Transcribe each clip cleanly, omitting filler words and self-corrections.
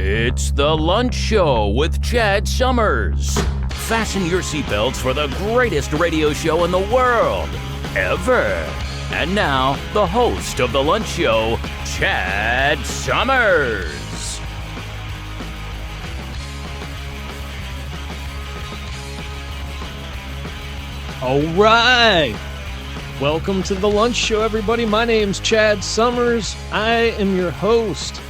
It's the Lunch Show with Chad Summers. Fasten your seatbelts for the greatest radio show in the world, ever. And now, the host of the Lunch Show, Chad Summers. All right. Welcome to the Lunch Show, everybody. My name's Chad Summers. I am your host.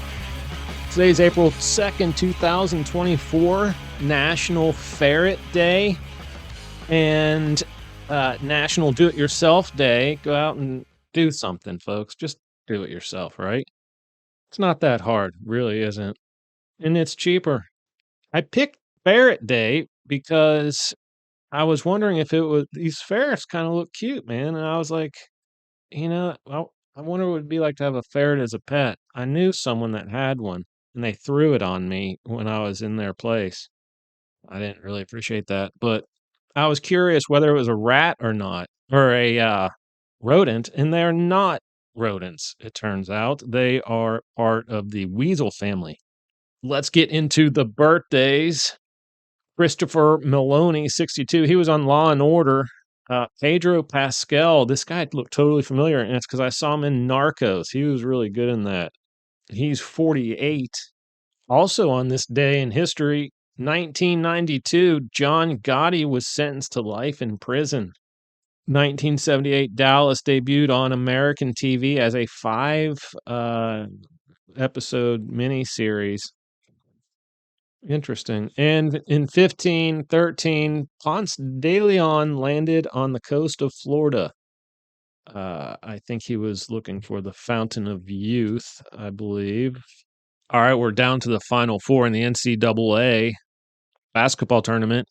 Today's April 2nd, 2024, National Ferret Day and National Do-It-Yourself Day. Go out and do something, folks. Just do it yourself, right? It's not that hard, really isn't. And it's cheaper. I picked Ferret Day because I was wondering if it was, these ferrets kind of look cute, man. And I was like, I wonder what it would be like to have a ferret as a pet. I knew someone that had one, and they threw it on me when I was in their place. I didn't really appreciate that, but I was curious whether it was a rat or not, or a rodent, and they're not rodents, it turns out. They are part of the weasel family. Let's get into the birthdays. Christopher Meloni, 62. He was on Law and Order. Pedro Pascal, this guy looked totally familiar, and it's because I saw him in Narcos. He was really good in that. He's 48. Also on this day in history, 1992, John Gotti was sentenced to life in prison. 1978, Dallas debuted on American TV as a 5-episode miniseries. Interesting. And in 1513, Ponce de Leon landed on the coast of Florida. I think he was looking for the Fountain of Youth, I believe. All right, we're down to the Final Four in the NCAA basketball tournament.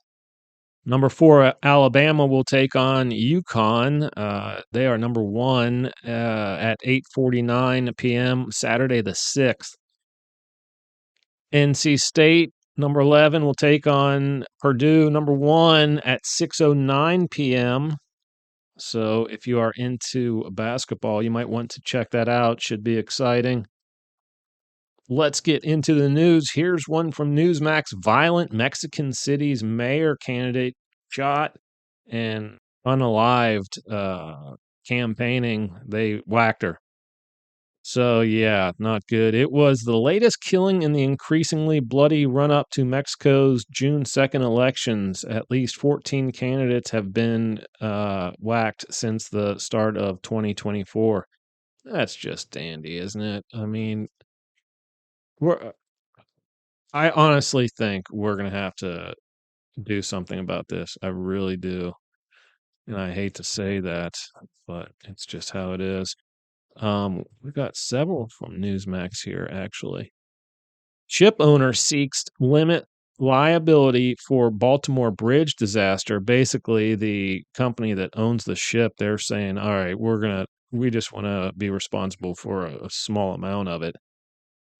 Number 4, Alabama will take on UConn. They are number 1 at 8:49 p.m. Saturday the 6th. NC State, number 11, will take on Purdue, number 1, at 6:09 p.m. So if you are into basketball, you might want to check that out. Should be exciting. Let's get into the news. Here's one from Newsmax. Violent Mexican City's mayor candidate shot and unalived campaigning. They whacked her. So, yeah, not good. It was the latest killing in the increasingly bloody run-up to Mexico's June 2nd elections. At least 14 candidates have been whacked since the start of 2024. That's just dandy, isn't it? I mean, I honestly think we're going to have to do something about this. I really do. And I hate to say that, but it's just how it is. We've got several from Newsmax here, actually. Ship owner seeks limit liability for Baltimore Bridge disaster. Basically, the company that owns the ship, they're saying, all right, we just want to be responsible for a small amount of it.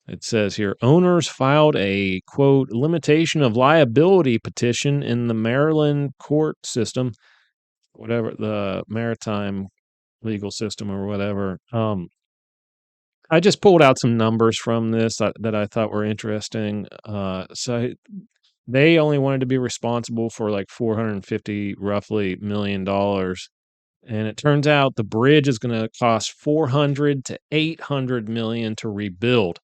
It says here, owners filed a, quote, limitation of liability petition in the Maryland court system, whatever, the maritime legal system or whatever. I just pulled out some numbers from this that I thought were interesting. So they only wanted to be responsible for like $450 roughly million. And it turns out the bridge is going to cost 400 to 800 million to rebuild.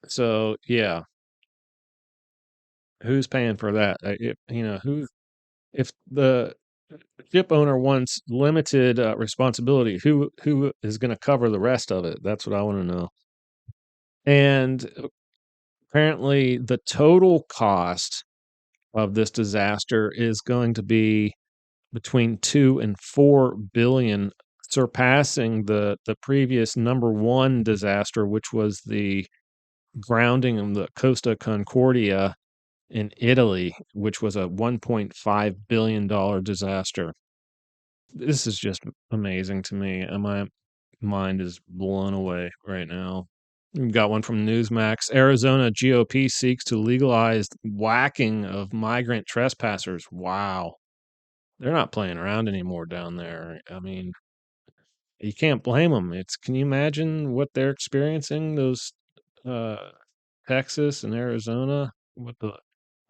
So, yeah. Who's paying for that? If the ship owner wants limited responsibility, who is going to cover the rest of it? That's what I want to know. And apparently the total cost of this disaster is going to be between 2 and 4 billion, surpassing the previous number 1 disaster, which was the grounding of the Costa Concordia in Italy, which was a $1.5 billion disaster. This is just amazing to me, and my mind is blown away right now. We've got one from Newsmax. Arizona GOP seeks to legalize whacking of migrant trespassers. Wow. They're not playing around anymore down there. I mean, you can't blame them. Can you imagine what they're experiencing? Those Texas and Arizona, what the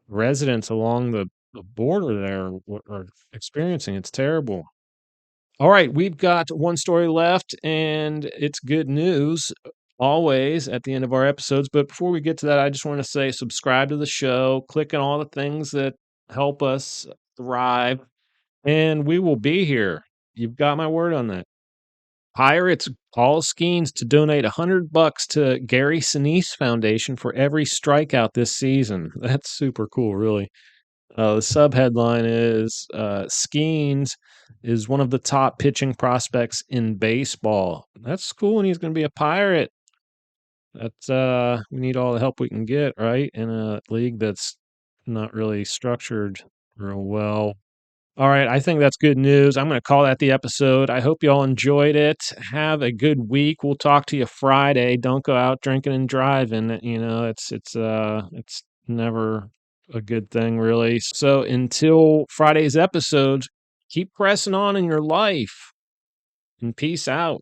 residents along the border there are experiencing. It's terrible. All right, we've got one story left, and it's good news always at the end of our episodes. But before we get to that, I just want to say subscribe to the show, click on all the things that help us thrive, and we will be here. You've got my word on that. Pirates Paul Skeens to donate $100 to Gary Sinise Foundation for every strikeout this season. That's super cool, really. The subheadline is Skeens is one of the top pitching prospects in baseball. That's cool, and he's going to be a Pirate. That's we need all the help we can get, right? In a league that's not really structured real well. All right, I think that's good news. I'm going to call that the episode. I hope you all enjoyed it. Have a good week. We'll talk to you Friday. Don't go out drinking and driving. You know, it's never a good thing, really. So until Friday's episode, keep pressing on in your life, and peace out.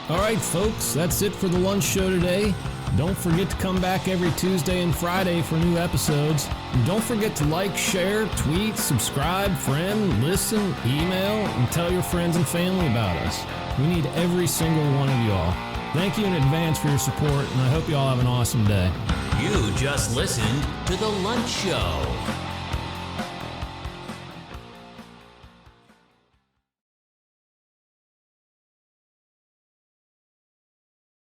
All right, folks, that's it for the lunch show today. Don't forget to come back every Tuesday and Friday for new episodes. And don't forget to like, share, tweet, subscribe, friend, listen, email, and tell your friends and family about us. We need every single one of y'all. Thank you in advance for your support, and I hope you all have an awesome day. You just listened to The Lunch Show.